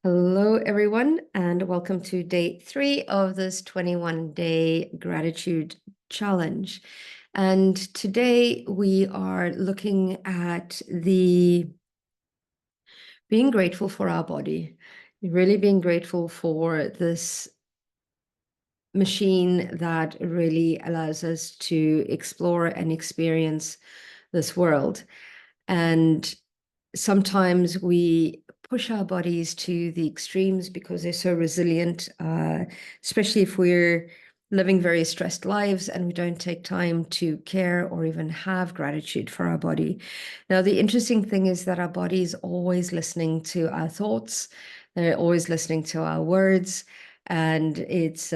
Hello, everyone, and welcome to day 3 of this 21-day gratitude challenge. And today we are looking at the being grateful for our body, really being grateful for this machine that really allows us to explore and experience this world. And sometimes we push our bodies to the extremes because they're so resilient, especially if we're living very stressed lives and we don't take time to care or even have gratitude for our body. Now, the interesting thing is that our body is always listening to our thoughts, they're always listening to our words, and it's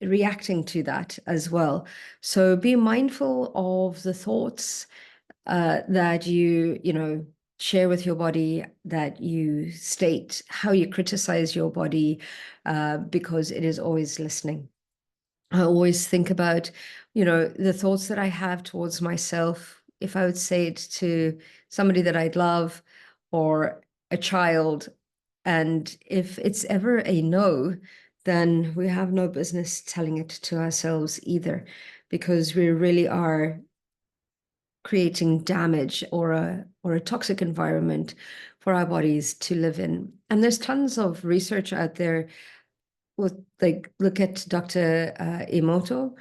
reacting to that as well. So be mindful of the thoughts that you share with your body, that you state, how you criticize your body, because it is always listening. I always think about, the thoughts that I have towards myself. If I would say it to somebody that I'd love or a child, and if it's ever a no, then we have no business telling it to ourselves either, because we really are creating damage or a toxic environment for our bodies to live in. And there's tons of research out there with, like, look at Dr. Emoto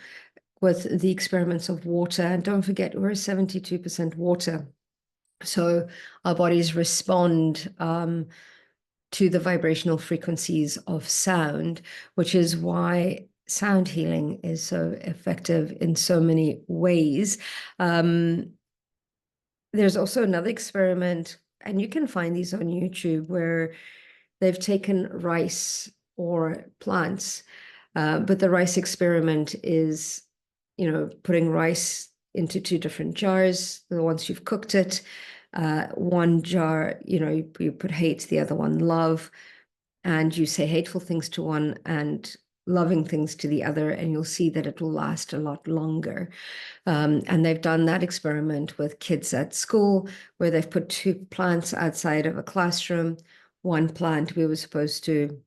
with the experiments of water. And don't forget, we're 72% water. So our bodies respond to the vibrational frequencies of sound, which is why sound healing is so effective in so many ways. There's also another experiment, and you can find these on YouTube, where they've taken rice or plants, but the rice experiment is, putting rice into two different jars. Once you've cooked it, one jar, you put hate, the other one love, and you say hateful things to one and loving things to the other, and you'll see that it will last a lot longer. And they've done that experiment with kids at school, where they've put two plants outside of a classroom. One plant, we were supposed to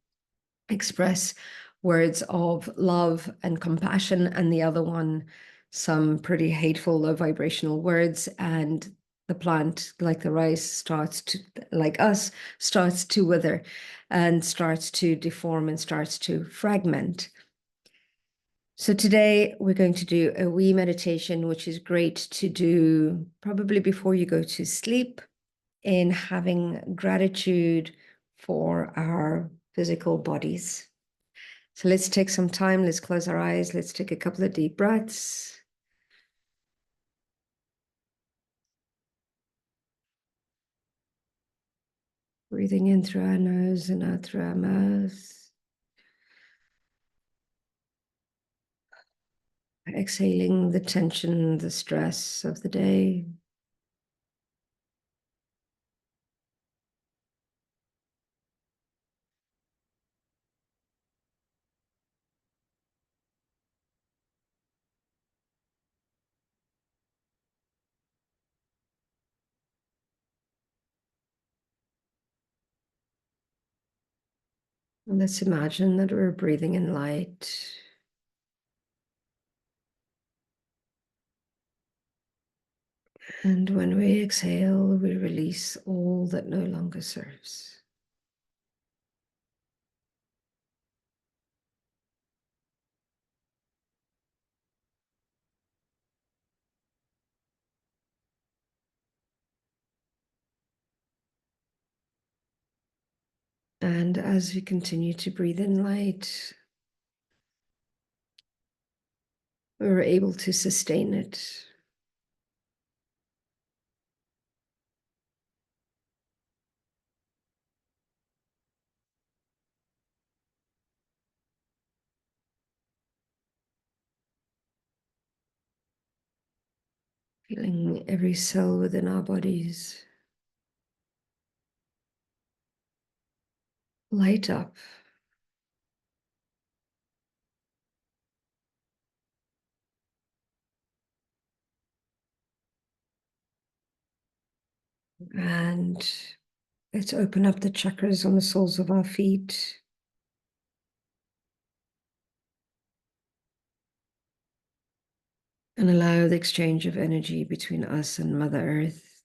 express words of love and compassion, and the other one, some pretty hateful, low vibrational words. And the plant, like the rice, starts to wither and starts to deform and starts to fragment. So today we're going to do a wee meditation, which is great to do probably before you go to sleep, in having gratitude for our physical bodies. So let's take some time. Let's close our eyes. Let's take a couple of deep breaths. Breathing in through our nose and out through our mouth. Exhaling the tension, the stress of the day. And let's imagine that we're breathing in light. And when we exhale, we release all that no longer serves. And as we continue to breathe in light, we're able to sustain it. Feeling every cell within our bodies light up. And Let's open up the chakras on the soles of our feet. And allow the exchange of energy between us and Mother Earth.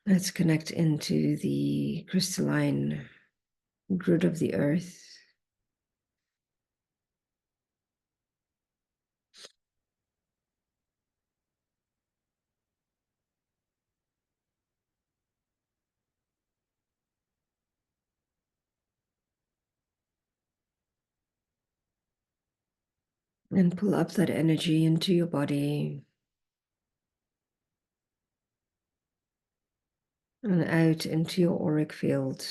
Let's connect into the crystalline grid of the earth. And pull up that energy into your body and out into your auric field.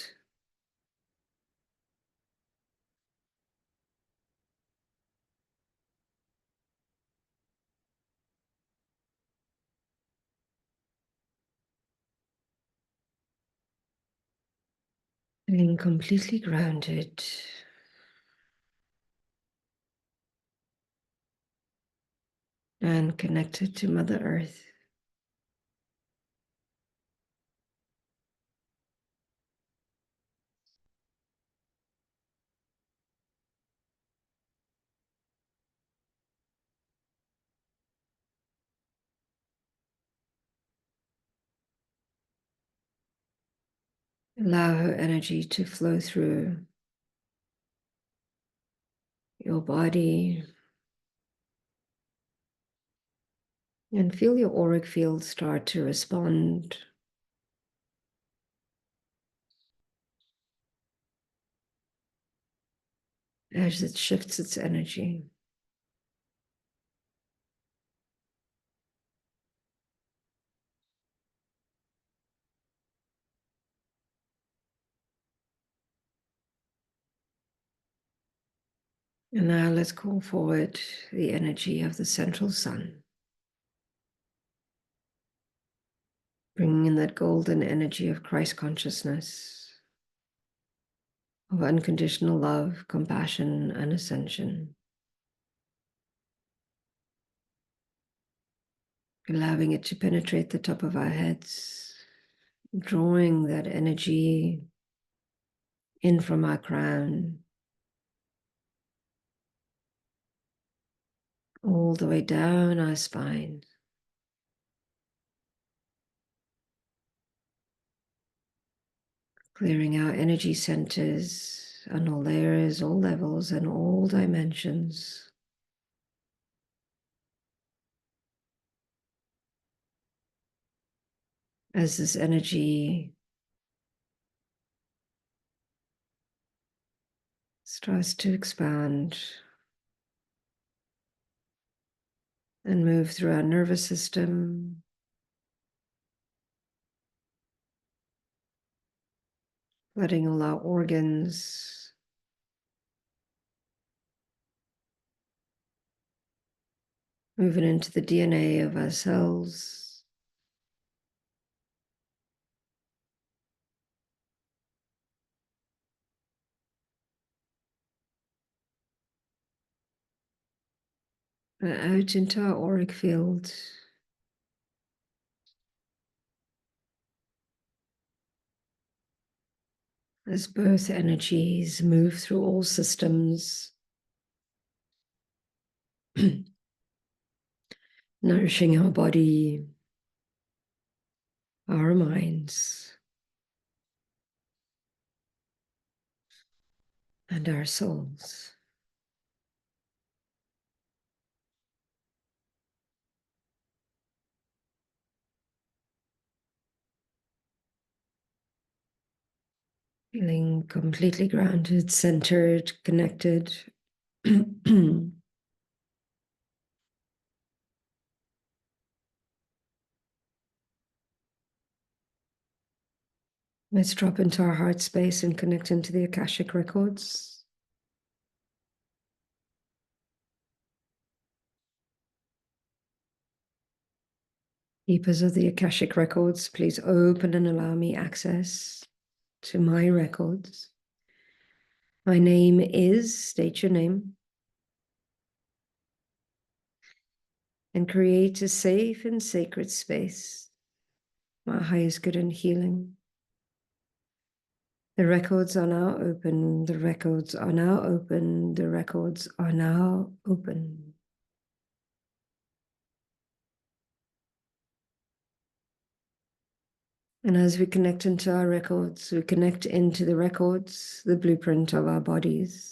Feeling completely grounded. And connected to Mother Earth. Allow her energy to flow through your body and feel your auric field start to respond as it shifts its energy. And now let's call forward the energy of the central sun, bringing in that golden energy of Christ consciousness, of unconditional love, compassion, and ascension. Allowing it to penetrate the top of our heads, drawing that energy in from our crown, all the way down our spine. Clearing our energy centers on all layers, all levels, and all dimensions. As this energy starts to expand and move through our nervous system, letting all our organs, moving into the DNA of our cells, and out into our auric field. As both energies move through all systems, nourishing our body, our minds, and our souls. Feeling completely grounded, centered, connected. Let's drop into our heart space and connect into the Akashic records. Keepers of the Akashic records, please open and allow me access to my records. My name is, state your name. and create a safe and sacred space. My highest good and healing. The records are now open. The records are now open. The records are now open. And as we connect into our records, we connect into the records, the blueprint of our bodies.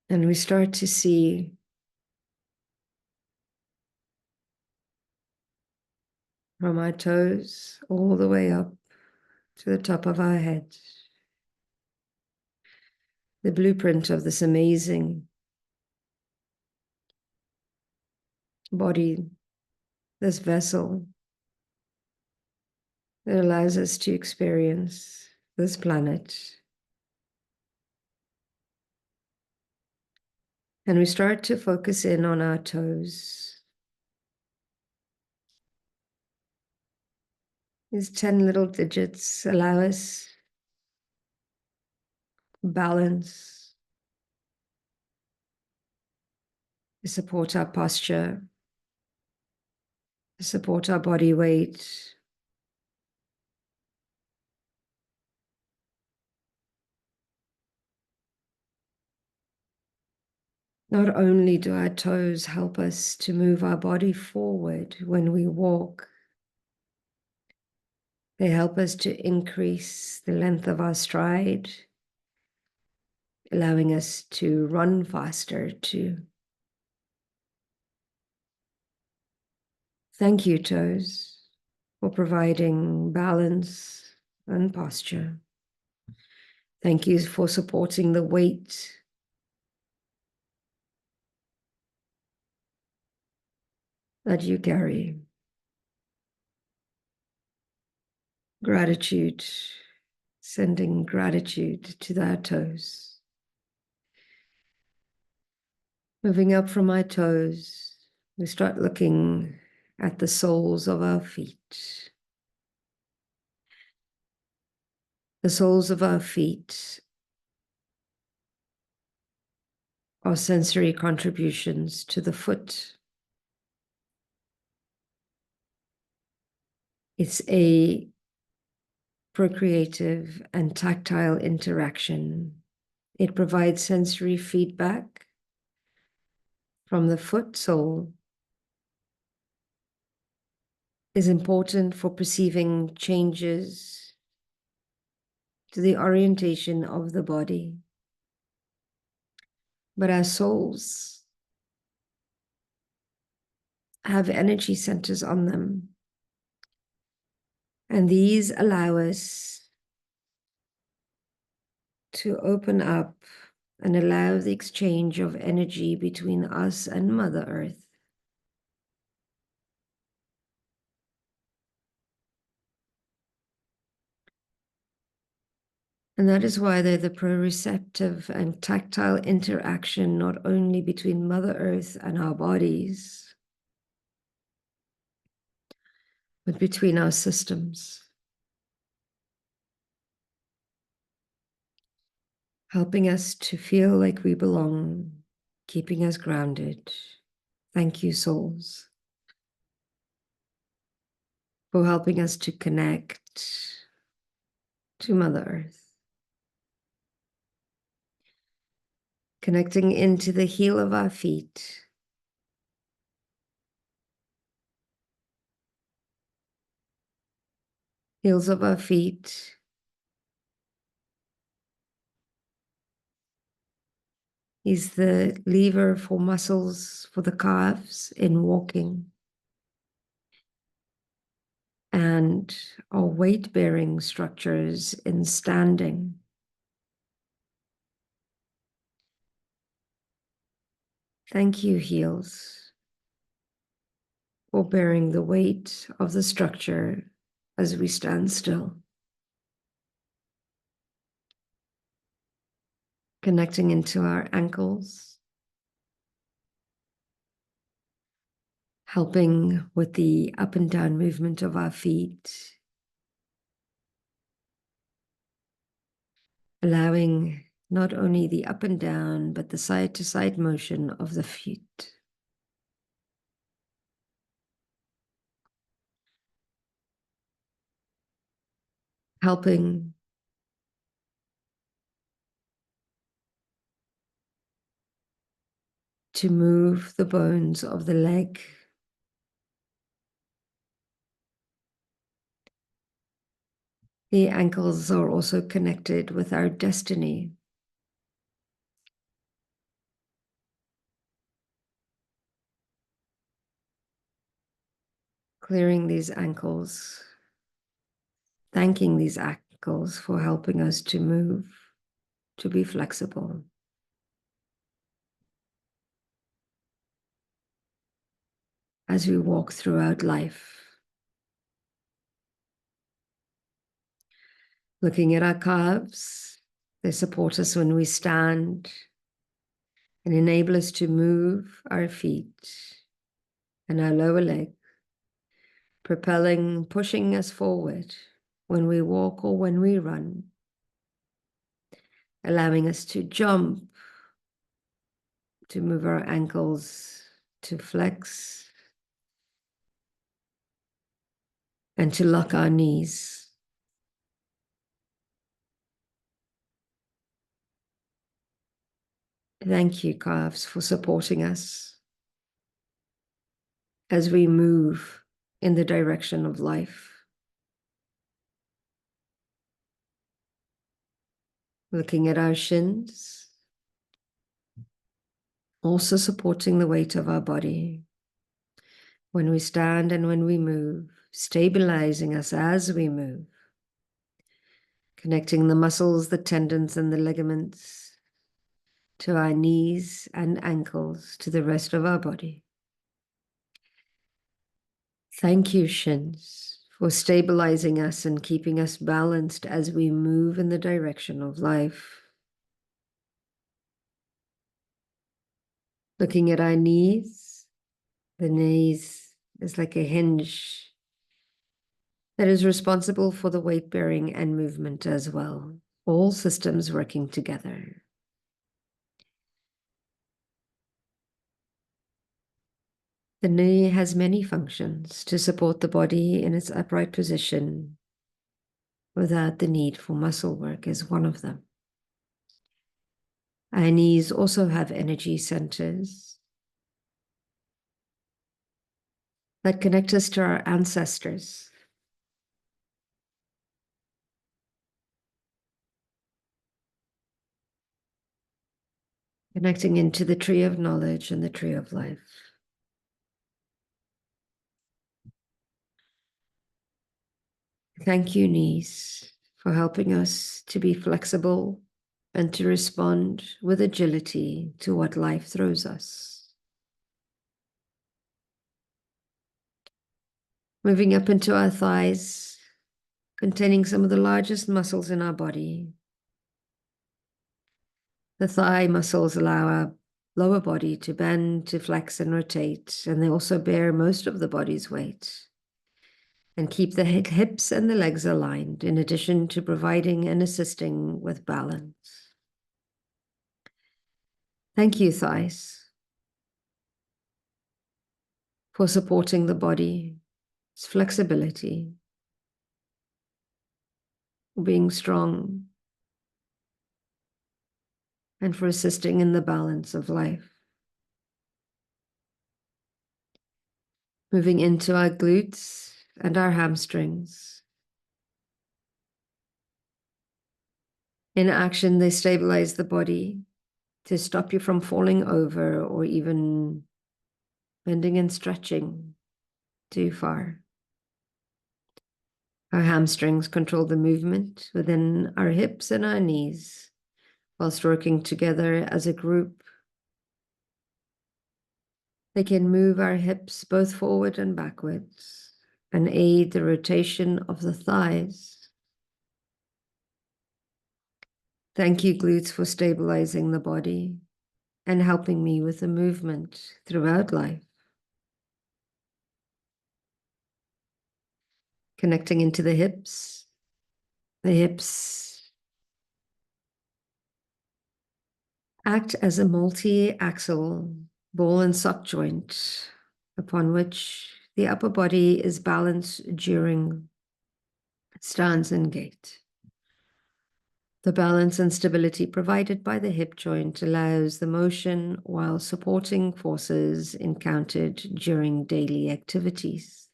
And we start to see from our toes all the way up to the top of our head, the blueprint of this amazing body, this vessel that allows us to experience this planet. And we start to focus in on our toes. These 10 little digits allow us balance, to support our posture, to support our body weight. Not only do our toes help us to move our body forward when we walk, they help us to increase the length of our stride, allowing us to run faster too. Thank you, toes, for providing balance and posture. Thank you for supporting the weight that you carry. Gratitude, sending gratitude to their toes. Moving up from my toes, we start looking at the soles of our feet. The soles of our feet are sensory contributions to the foot. It's a procreative and tactile interaction. It provides sensory feedback from the foot sole, is important for perceiving changes to the orientation of the body. But our soles have energy centers on them, and these allow us to open up and allow the exchange of energy between us and Mother Earth. And that is why they're the proprioceptive and tactile interaction, not only between Mother Earth and our bodies, but between our systems, helping us to feel like we belong, keeping us grounded. Thank you, souls, for helping us to connect to Mother Earth. Connecting into the heel of our feet. Heels of our feet. Is the lever for muscles for the calves in walking. And our weight-bearing structures in standing. Thank you, heels, for bearing the weight of the structure as we stand still. Connecting into our ankles. Helping with the up and down movement of our feet. Allowing not only the up and down, but the side to side motion of the feet. Helping to move the bones of the leg, the ankles are also connected with our destiny. Clearing these ankles, thanking these ankles for helping us to move, to be flexible. As we walk throughout life, looking at our calves, they support us when we stand and enable us to move our feet and our lower leg, propelling, pushing us forward when we walk or when we run, allowing us to jump, to move our ankles, to flex, and to lock our knees. Thank you, calves, for supporting us as we move in the direction of life. Looking at our shins, also supporting the weight of our body when we stand and when we move, stabilizing us as we move, connecting the muscles, the tendons, and the ligaments to our knees and ankles, to the rest of our body. Thank you, shins, for stabilizing us and keeping us balanced as we move in the direction of life. Looking at our knees, the knees is like a hinge that is responsible for the weight bearing and movement as well. All systems working together. The knee has many functions to support the body in its upright position without the need for muscle work is one of them. Our knees also have energy centers that connect us to our ancestors. Connecting into the tree of knowledge and the tree of life. Thank you, knees, for helping us to be flexible and to respond with agility to what life throws us. Moving up into our thighs, containing some of the largest muscles in our body. The thigh muscles allow our lower body to bend, to flex and rotate, and they also bear most of the body's weight and keep the hips and the legs aligned, in addition to providing and assisting with balance. Thank you, thighs, for supporting the body, its flexibility, for being strong, and for assisting in the balance of life. Moving into our glutes and our hamstrings. In action, they stabilize the body to stop you from falling over or even bending and stretching too far. Our hamstrings control the movement within our hips and our knees, whilst working together as a group. They can move our hips both forward and backwards and aid the rotation of the thighs. Thank you, glutes, for stabilizing the body and helping me with the movement throughout life. Connecting into the hips act as a multi-axis ball and sock joint upon which the upper body is balanced during stance and gait. The balance and stability provided by the hip joint allows the motion while supporting forces encountered during daily activities.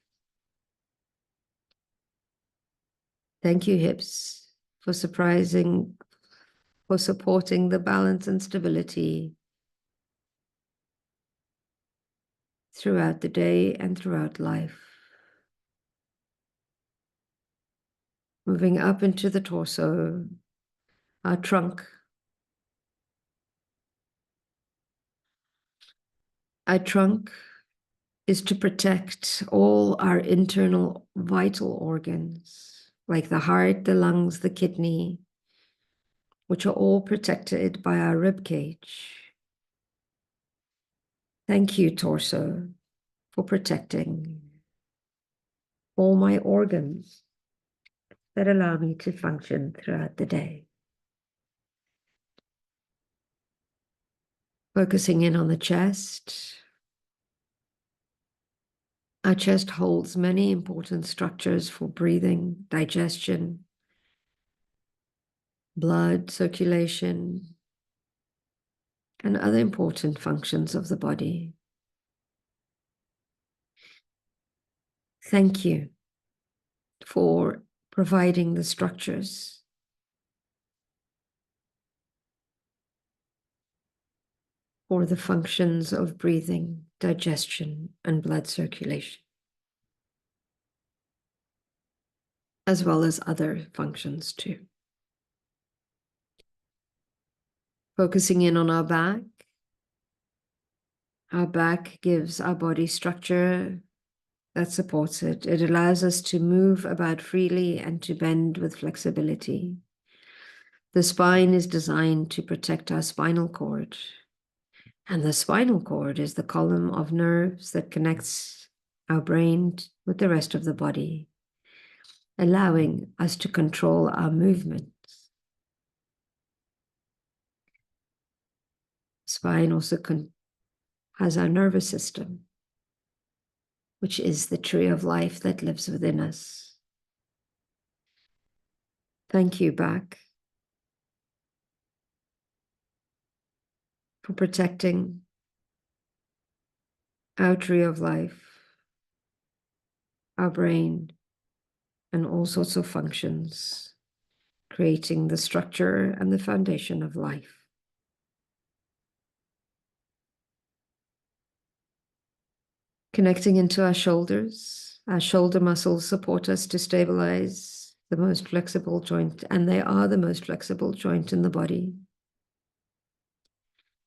Thank you, hips, for supporting the balance and stability throughout the day and throughout life. Moving up into the torso, our trunk. Our trunk is to protect all our internal vital organs, like the heart, the lungs, the kidney, which are all protected by our rib cage. Thank you, torso, for protecting all my organs that allow me to function throughout the day. Focusing in on the chest. Our chest holds many important structures for breathing, digestion, blood circulation, and other important functions of the body. Thank you for providing the structures for the functions of breathing, digestion, and blood circulation, as well as other functions too. Focusing in on our back. Our back gives our body structure that supports it. It allows us to move about freely and to bend with flexibility. The spine is designed to protect our spinal cord. And the spinal cord is the column of nerves that connects our brain with the rest of the body, allowing us to control our movements. Spine also has our nervous system, which is the tree of life that lives within us. Thank you, back, for protecting our tree of life, our brain, and all sorts of functions, creating the structure and the foundation of life. Connecting into our shoulders. Our shoulder muscles support us to stabilize the most flexible joint, and they are the most flexible joint in the body,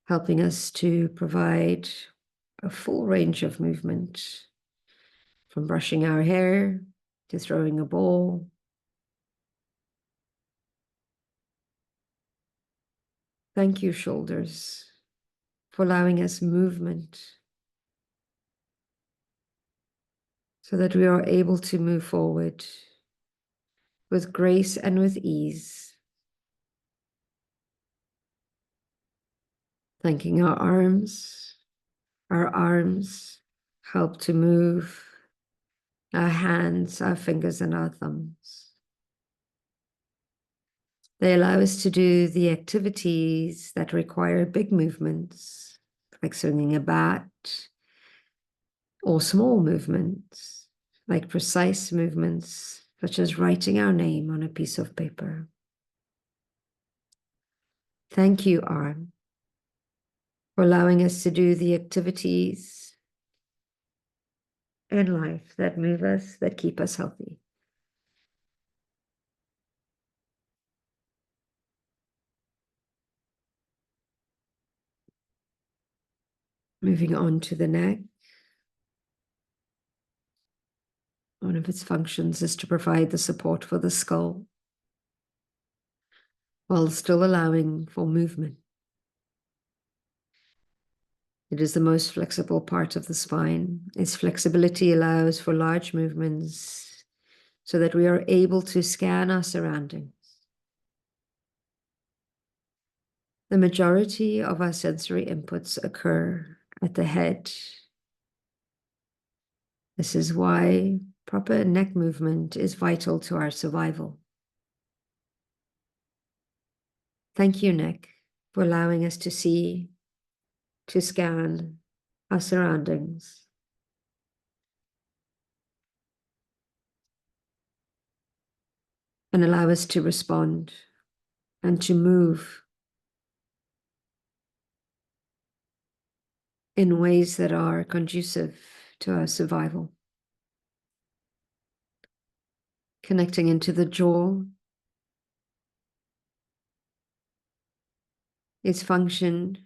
helping us to provide a full range of movement, from brushing our hair to throwing a ball. Thank you, shoulders, for allowing us movement so that we are able to move forward with grace and with ease. Thanking our arms. Our arms help to move our hands, our fingers, and our thumbs. They allow us to do the activities that require big movements, like swinging a bat, or small movements, like precise movements, such as writing our name on a piece of paper. Thank you, arm, for allowing us to do the activities in life that move us, that keep us healthy. Moving on to the neck. One of its functions is to provide the support for the skull while still allowing for movement. It is the most flexible part of the spine. Its flexibility allows for large movements so that we are able to scan our surroundings. The majority of our sensory inputs occur at the head. This is why proper neck movement is vital to our survival. Thank you, neck, for allowing us to see, to scan our surroundings. And allow us to respond and to move in ways that are conducive to our survival. Connecting into the jaw, its function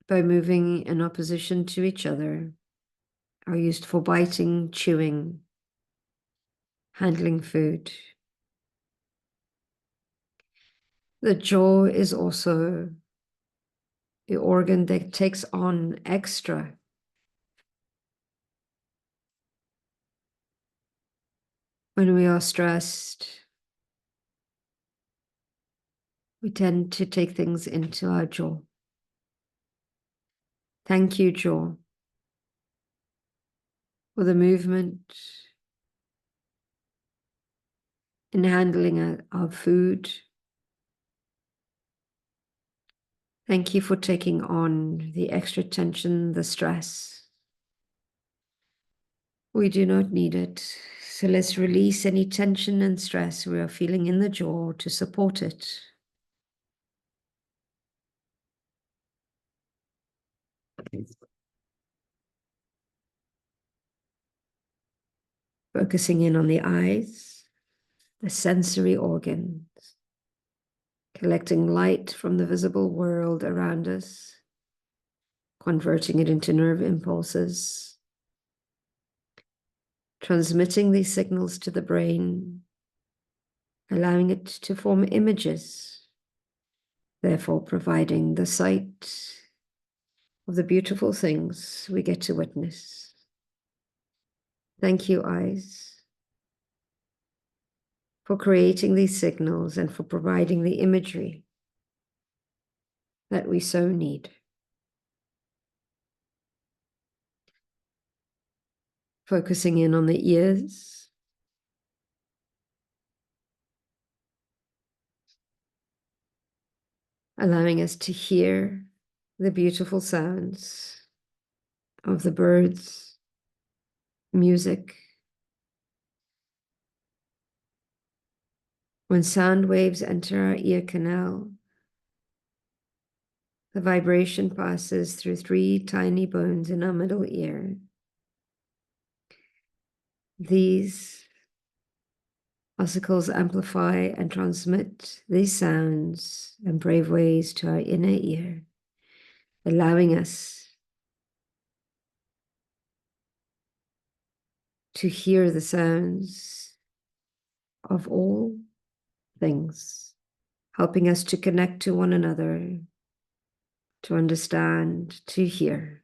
by moving in opposition to each other are used for biting, chewing, handling food. The jaw is also the organ that takes on extra when we are stressed. We tend to take things into our jaw. Thank you, jaw, for the movement in handling our food. Thank you for taking on the extra tension, the stress. We do not need it. So let's release any tension and stress we are feeling in the jaw to support it. Focusing in on the eyes, the sensory organs, collecting light from the visible world around us, converting it into nerve impulses, transmitting these signals to the brain, allowing it to form images, therefore providing the sight of the beautiful things we get to witness. Thank you, eyes, for creating these signals and for providing the imagery that we so need. Focusing in on the ears, allowing us to hear the beautiful sounds of the birds, music. When sound waves enter our ear canal, the vibration passes through 3 tiny bones in our middle ear. These ossicles amplify and transmit these sounds and brave ways to our inner ear, allowing us to hear the sounds of all things, helping us to connect to one another, to understand, to hear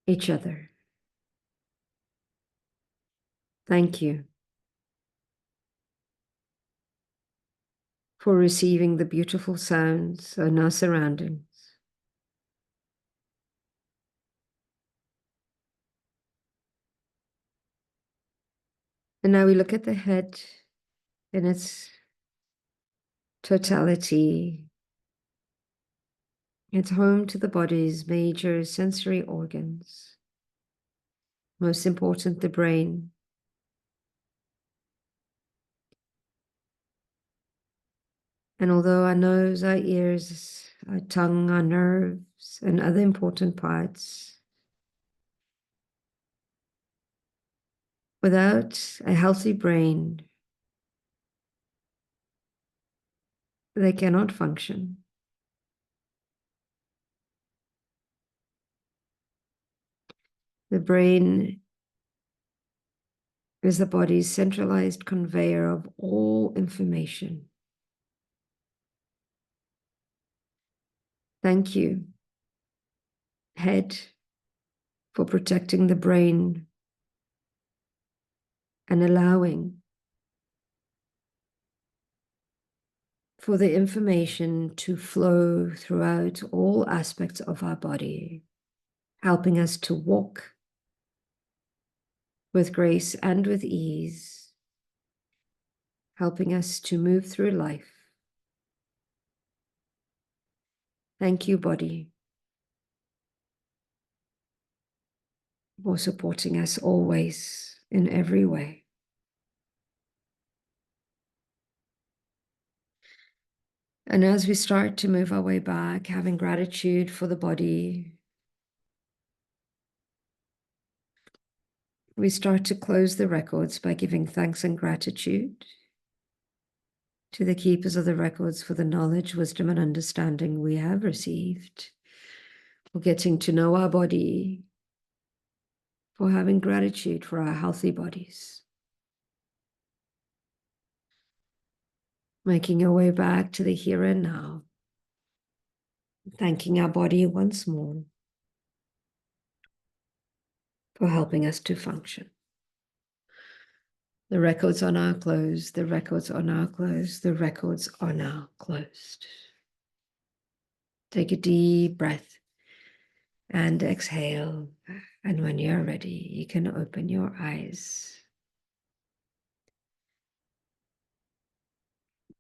each other. Thank you for receiving the beautiful sounds in our surroundings. And now we look at the head in its totality. It's home to the body's major sensory organs. Most important, the brain. And although our nose, our ears, our tongue, our nerves, and other important parts, without a healthy brain, they cannot function. The brain is the body's centralized conveyor of all information. Thank you, head, for protecting the brain and allowing for the information to flow throughout all aspects of our body, helping us to walk with grace and with ease, helping us to move through life. Thank you, body, for supporting us always in every way. And as we start to move our way back, having gratitude for the body, we start to close the records by giving thanks and gratitude to the keepers of the records for the knowledge, wisdom, and understanding we have received, for getting to know our body, for having gratitude for our healthy bodies. Making our way back to the here and now, thanking our body once more for helping us to function. The records are now closed. The records are now closed. The records are now closed. Take a deep breath and exhale. And when you're ready, you can open your eyes.